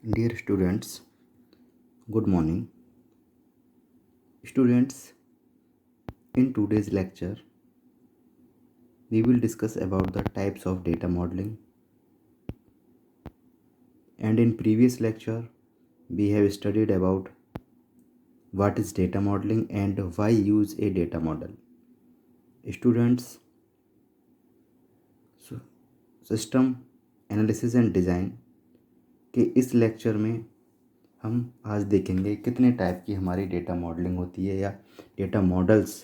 Dear students, good morning. Students, in today's lecture, we will discuss about the types of data modeling. And in previous lecture, we have studied about what is data modeling and why use a data model. Students, system analysis and design के इस lecture में हम आज देखेंगे कितने type की हमारी data modelling होती है या डेटा मॉडल्स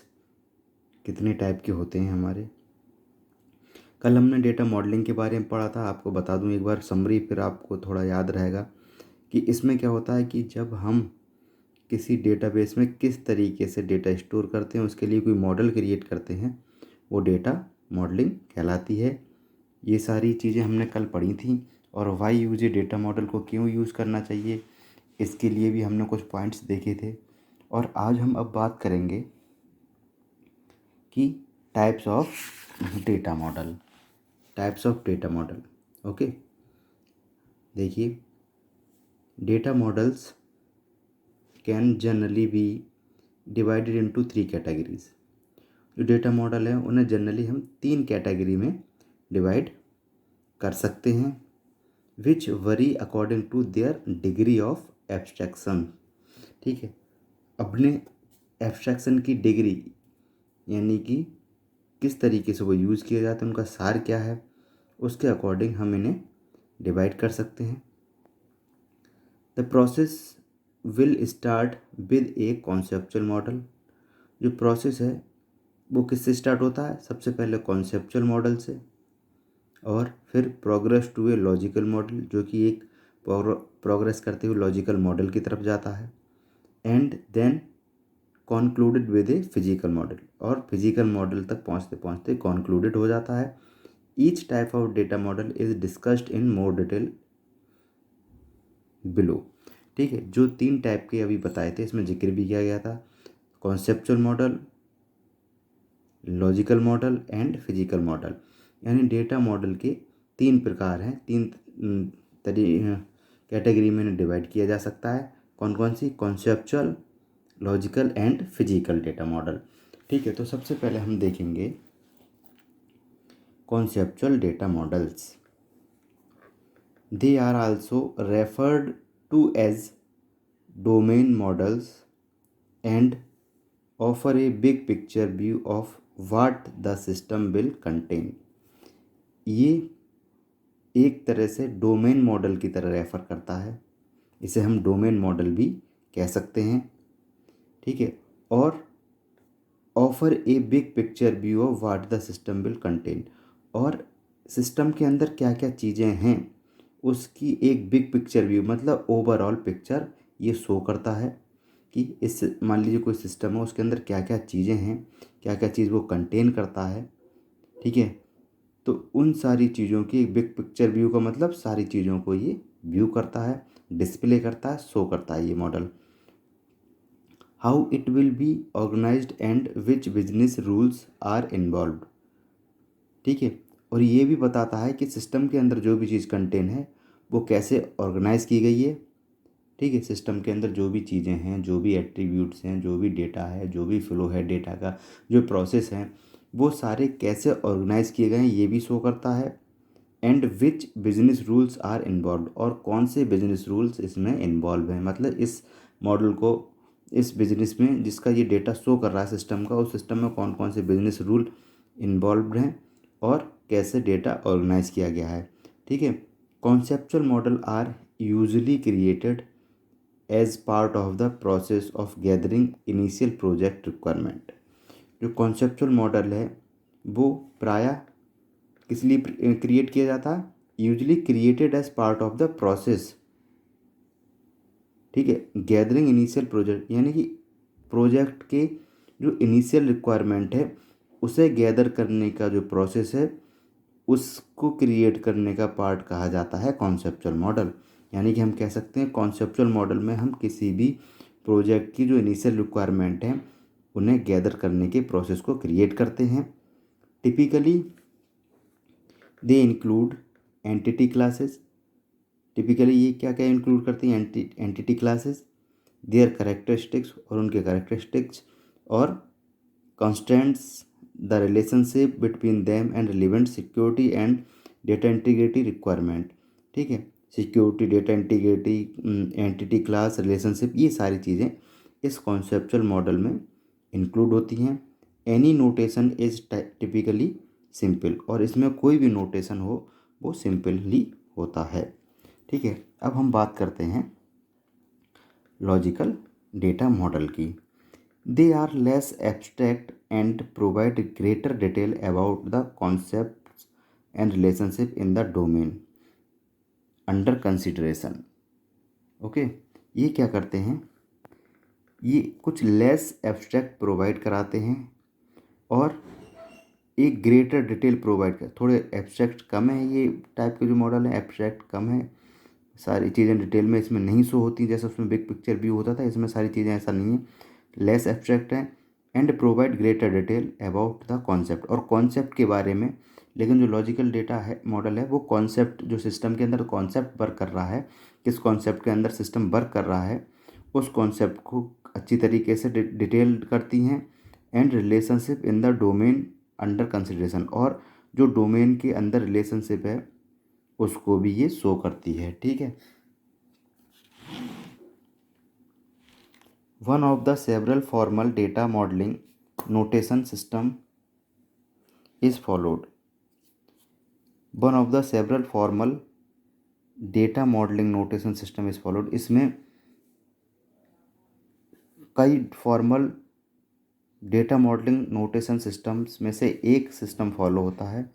कितने टाइप के होते हैं हमारे। कल हमने डेटा मॉडलिंग के बारे में पढ़ा था। आपको बता दूं एक बार समरी, फिर आपको थोड़ा याद रहेगा कि इसमें क्या होता है कि जब हम किसी डेटाबेस में किस तरीके से डेटा स्टोर करते हैं, उसके लिए कोई मॉडल क्रिएट करते हैं, वो डेटा मॉडलिंग कहलाती है। ये सारी चीज़ें हमने कल पढ़ी थी। और वाई यूज ए डेटा मॉडल को क्यों यूज़ करना चाहिए, इसके लिए भी हमने कुछ पॉइंट्स देखे थे। और आज हम अब बात करेंगे कि types of data model. Okay, देखिए, data models can generally be divided into 3 categories. जो डेटा मॉडल है उन्हें जनरली हम 3 कैटेगरी में डिवाइड कर सकते हैं, which vary according to their degree of abstraction. ठीक है, अपने एब्स्ट्रैक्शन की डिग्री यानी कि किस तरीके से वो यूज़ किए जाते हैं, उनका सार क्या है, उसके अकॉर्डिंग हम इन्हें डिवाइड कर सकते हैं। The process will start with A conceptual model. जो प्रोसेस है वो किससे स्टार्ट होता है? सबसे पहले कॉन्सेप्चुअल मॉडल से, और फिर progress to a logical model, जो कि एक प्रोग्रेस करते हुए लॉजिकल मॉडल की तरफ जाता है, and then concluded with a physical model, और फिजिकल मॉडल तक पहुँचते पहुँचते कॉन्क्लूडेड हो जाता है। Each type of data model is discussed in more detail below. ठीक है, जो 3 टाइप के अभी बताए थे इसमें जिक्र भी किया गया था, conceptual model, logical model and physical model. यानी डेटा मॉडल के 3 प्रकार हैं, 3 कैटेगरी में इन्हें डिवाइड किया जा सकता है। कौन कौन सी? Conceptual, logical and physical data model. ठीक है, तो सबसे पहले हम देखेंगे conceptual data models. They are also referred to as domain models and offer a big picture view of what the system will contain. ये एक तरह से डोमेन मॉडल की तरह रेफर करता है, इसे हम डोमेन मॉडल भी कह सकते हैं। ठीक है, और offer a big picture view of what the system will contain, और सिस्टम के अंदर क्या क्या चीज़ें हैं उसकी एक बिग पिक्चर व्यू, मतलब ओवरऑल पिक्चर ये शो करता है कि इस, मान लीजिए कोई सिस्टम है, उसके अंदर क्या क्या चीज़ें हैं, क्या क्या चीज़ वो कंटेन करता है। ठीक है, तो उन सारी चीज़ों की एक बिग पिक्चर व्यू का मतलब सारी चीज़ों को ये व्यू करता है, डिस्प्ले करता है, शो करता है ये model. How it will be organized and which business rules are involved. ठीक है, और ये भी बताता है कि सिस्टम के अंदर जो भी चीज़ कंटेन है वो कैसे ऑर्गेनाइज की गई है। ठीक है, सिस्टम के अंदर जो भी चीज़ें हैं, जो भी एट्रीब्यूट्स हैं, जो भी डेटा है, जो भी फ्लो है डेटा का, जो प्रोसेस हैं, वो सारे कैसे ऑर्गेनाइज किए गए हैं ये भी शो करता है। And which business rules are involve, और कौन से बिजनेस रूल्स इसमें इन्वॉल्व हैं, मतलब इस मॉडल को, इस बिजनेस में जिसका ये डेटा शो कर रहा है सिस्टम का, उस सिस्टम में कौन कौन से बिजनेस रूल इन्वॉल्व हैं और कैसे डेटा ऑर्गेनाइज किया गया है। ठीक है, conceptual model are usually created as part of the process of gathering initial project requirement. जो कॉन्सेप्चुअल मॉडल है वो प्रायः किस लिए क्रिएट किया जाता है? Usually created as part of the process. ठीक है, गैदरिंग इनिशियल प्रोजेक्ट, यानी कि प्रोजेक्ट के जो इनिशियल रिक्वायरमेंट है उसे गैदर करने का जो प्रोसेस है उसको क्रिएट करने का पार्ट कहा जाता है कॉन्सेप्चुअल मॉडल। यानी कि हम कह सकते हैं कॉन्सेप्चुअल मॉडल में हम किसी भी प्रोजेक्ट की जो इनिशियल रिक्वायरमेंट है उन्हें गैदर करने के प्रोसेस को क्रिएट करते हैं। Typically they include entity classes, typically ये क्या क्या इंक्लूड करती हैं, एंटिटी क्लासेस, देयर करेक्टरिस्टिक्स और उनके करेक्टरिस्टिक्स, और constraints, the relationship between them and relevant security and data integrity requirement। ठीक है, security, data integrity, entity class, relationship, ये सारी चीज़ें इस कॉन्सेप्चुअल मॉडल में इंक्लूड होती हैं। Any notation is typically simple, और इसमें कोई भी नोटेशन हो वो सिंपल ही होता है। ठीक है, अब हम बात करते हैं लॉजिकल डेटा मॉडल की। They are less abstract and provide greater detail about the concepts and relationship in the domain under consideration। Okay, ये क्या करते हैं, ये कुछ लेस एब्स्ट्रैक्ट प्रोवाइड कराते हैं और एक ग्रेटर डिटेल प्रोवाइड कर, थोड़े एब्स्ट्रैक्ट कम है, ये टाइप के जो मॉडल है एब्स्ट्रैक्ट कम है, सारी चीज़ें डिटेल में इसमें नहीं शो होती, जैसे उसमें बिग पिक्चर व्यू होता था, इसमें सारी चीज़ें ऐसा नहीं है, लेस एब्स्ट्रैक्ट है and provide greater detail about the concept, और कॉन्सेप्ट के बारे में। लेकिन जो लॉजिकल डेटा है मॉडल है वो कॉन्सेप्ट, जो सिस्टम के अंदर कॉन्सेप्ट वर्क कर रहा है, किस कॉन्सेप्ट के अंदर सिस्टम वर्क कर रहा है, उस कॉन्सेप्ट को अच्छी तरीके से डिटेल करती हैं। And relationship in the domain under consideration, और जो डोमेन के अंदर रिलेशनशिप है उसको भी ये शो करती है। ठीक है, one of the several formal data modelling notation system is followed. One of the several formal data modelling notation system is followed, इसमें कई formal data modelling notation systems में से एक सिस्टम फॉलो होता है।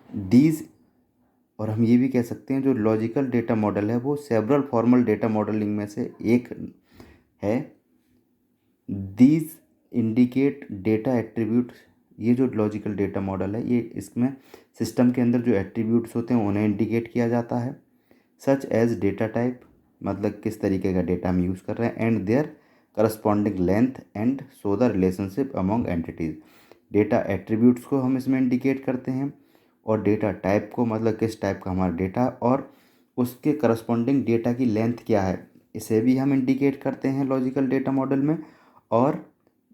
दीज, और हम ये भी कह सकते हैं जो लॉजिकल डेटा मॉडल है वो सेवरल फॉर्मल डेटा मॉडलिंग में से एक है। दीज इंडिकेट डेटा एट्रीब्यूट्स, ये जो लॉजिकल डेटा मॉडल है ये, इसमें सिस्टम के अंदर जो एट्रीब्यूट्स होते हैं उन्हें इंडिकेट किया जाता है। सच एज डेटा टाइप, मतलब किस तरीके का डेटा हम यूज़ कर रहे हैं, and their corresponding length and so the relationship among entities. Data attributes को हम इसमें इंडिकेट करते हैं, और डेटा टाइप को, मतलब किस टाइप का हमारा डेटा, और उसके करस्पॉन्डिंग डेटा की लेंथ क्या है, इसे भी हम इंडिकेट करते हैं लॉजिकल डेटा मॉडल में। और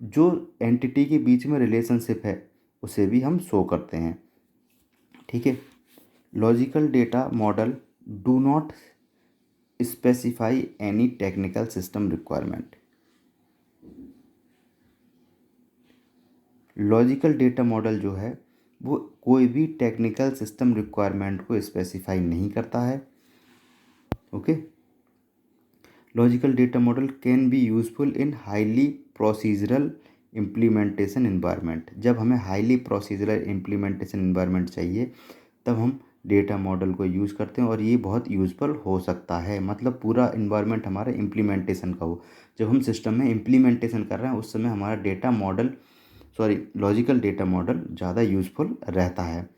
जो एंटिटी के बीच में रिलेशनशिप है उसे भी हम शो करते हैं। ठीक है, logical data model do not specify any technical system requirement. Logical data model जो है वो कोई भी टेक्निकल सिस्टम रिक्वायरमेंट को स्पेसिफाई नहीं करता है। Okay, logical data model can be useful in highly procedural implementation environment. जब हमें हाईली प्रोसीजरल इम्प्लीमेंटेशन इन्वायरमेंट चाहिए तब हम डेटा मॉडल को यूज़ करते हैं, और ये बहुत यूज़फुल हो सकता है, मतलब पूरा इन्वायरमेंट हमारा इम्प्लीमेंटेशन का हो। जब हम सिस्टम में इम्प्लीमेंटेशन कर रहे हैं उस समय हमारा data model, logical data model ज़्यादा यूज़फुल रहता है।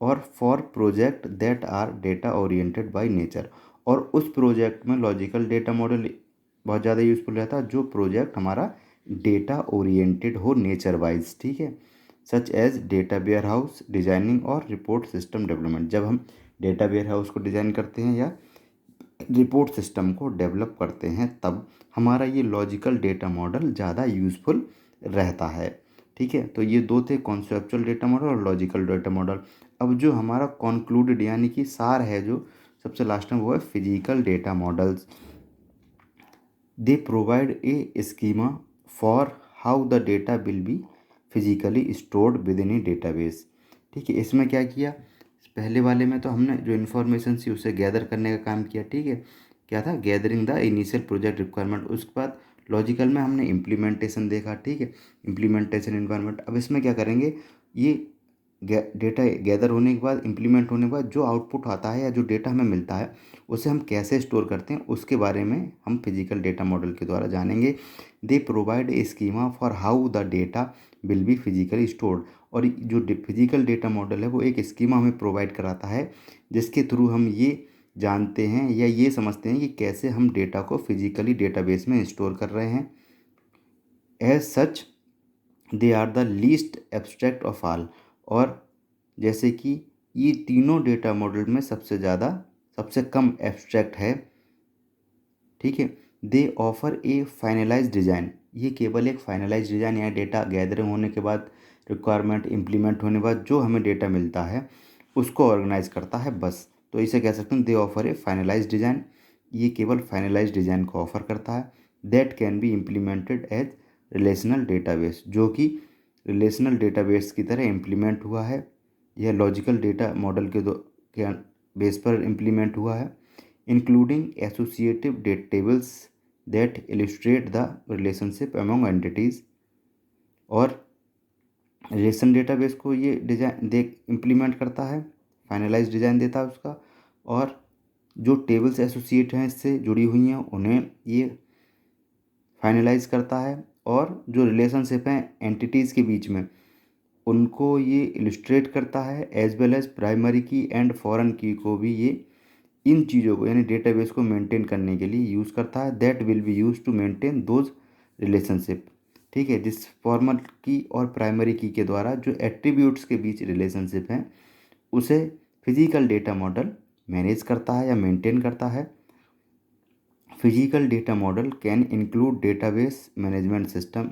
और for project that are data oriented by nature, और उस प्रोजेक्ट में लॉजिकल डेटा मॉडल बहुत ज़्यादा यूज़फुल रहता है जो प्रोजेक्ट हमारा डेटा ओरिएंटेड हो नेचर वाइज। ठीक है, such as data warehouse designing और रिपोर्ट सिस्टम डेवलपमेंट। जब हम डेटा वेयर हाउस को डिज़ाइन करते हैं या रिपोर्ट सिस्टम को डेवलप करते हैं तब हमारा ये लॉजिकल डेटा मॉडल ज़्यादा यूज़फुल रहता है। ठीक है, तो ये दो थे, कॉन्सेप्चुअल डेटा मॉडल और लॉजिकल डेटा मॉडल। अब जो हमारा कॉन्क्लूडेड यानी कि सार है जो सबसे लास्ट में, वो है physical data models. They provide a schema for how the data will be physically stored with in A database. ठीक है, इसमें क्या किया, पहले वाले में तो हमने जो इन्फॉर्मेशन थी उसे गैदर करने का काम किया। ठीक है, क्या था, gathering the initial project requirement. उसके बाद लॉजिकल में हमने इम्प्लीमेंटेशन देखा। ठीक है, इम्प्लीमेंटेशन इन्वायरमेंट। अब इसमें क्या करेंगे, ये डेटा गैदर होने के बाद, इम्प्लीमेंट होने के बाद जो आउटपुट आता है या जो डेटा हमें मिलता है उसे हम कैसे स्टोर करते हैं उसके बारे में हम फिजिकल डेटा मॉडल के द्वारा जानेंगे। They provide a schema for how the data will be physically stored, और जो फिजिकल डेटा मॉडल है वो एक स्कीमा हमें प्रोवाइड कराता है जिसके थ्रू हम ये जानते हैं या ये समझते हैं कि कैसे हम डेटा को फिजिकली डेटाबेस में स्टोर कर रहे हैं। As such they are the least abstract of all, और जैसे कि ये तीनों डेटा मॉडल में सबसे सबसे कम एब्स्ट्रैक्ट है, ठीक है। They offer a finalize design, ये केवल एक फाइनलाइज डिज़ाइन या डेटा गैदरिंग होने के बाद, रिक्वायरमेंट इम्प्लीमेंट होने के बाद जो हमें डेटा मिलता है उसको ऑर्गेनाइज करता है बस। तो इसे कह सकते हैं they offer a finalize design, ये केवल फाइनलाइज डिज़ाइन को ऑफर करता है। That can be implemented as relational database, जो कि रिलेशनल डेटाबेस की तरह इम्प्लीमेंट हुआ है, यह लॉजिकल डेटा मॉडल के बेस पर इम्प्लीमेंट हुआ है, including associative data tables that illustrate the relationship among entities। और रिलेशन डेटाबेस को ये डिज़ाइन इम्प्लीमेंट करता है, फाइनलाइज डिज़ाइन देता है उसका, और जो टेबल्स एसोसिएट हैं इससे जुड़ी हुई हैं उन्हें ये फाइनलाइज करता है, और जो रिलेशनशिप हैं एंटिटीज़ के बीच में उनको ये इलिस्ट्रेट करता है, एज वेल एज प्राइमरी की एंड फॉरेन की को भी ये इन चीज़ों को यानी डेटाबेस को मेंटेन करने के लिए यूज़ करता है। That will be use to maintain those relationship, ठीक है, जिस फॉर्मल की और प्राइमरी की के द्वारा जो एट्रीब्यूट्स के बीच रिलेशनशिप हैं उसे फिजिकल डेटा मॉडल मैनेज करता है या मेंटेन करता है। Physical data model can include database management system,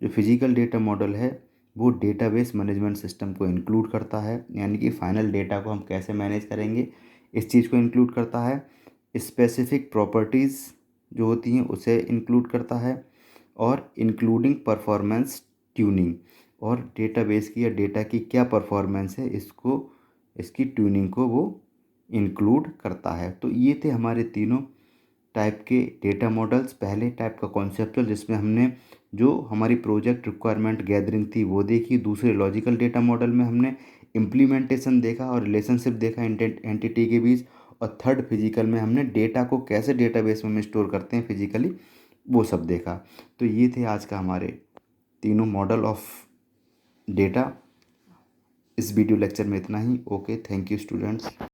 जो फिजिकल डेटा मॉडल है वो डेटाबेस मैनेजमेंट सिस्टम को इंक्लूड करता है, यानी कि फाइनल डेटा को हम कैसे मैनेज करेंगे इस चीज़ को इंक्लूड करता है। स्पेसिफिक प्रॉपर्टीज़ जो होती हैं उसे इंक्लूड करता है, और इंक्लूडिंग परफॉर्मेंस ट्यूनिंग, और डेटाबेस की या डेटा की क्या परफॉर्मेंस है इसको, इसकी ट्यूनिंग को वो इंक्लूड करता है। तो ये थे हमारे तीनों टाइप के डेटा मॉडल्स। पहले टाइप का कॉन्सेप्चुअल, जिसमें हमने जो हमारी प्रोजेक्ट रिक्वायरमेंट गैदरिंग थी वो देखी। दूसरे लॉजिकल डेटा मॉडल में हमने इम्प्लीमेंटेशन देखा और रिलेशनशिप देखा एंटिटी के बीच। और थर्ड फिजिकल में हमने डेटा को कैसे डेटाबेस में स्टोर करते हैं फिजिकली, वो सब देखा। तो ये थे आज का हमारे तीनों मॉडल ऑफ डेटा। इस वीडियो लेक्चर में इतना ही। Okay, thank you students.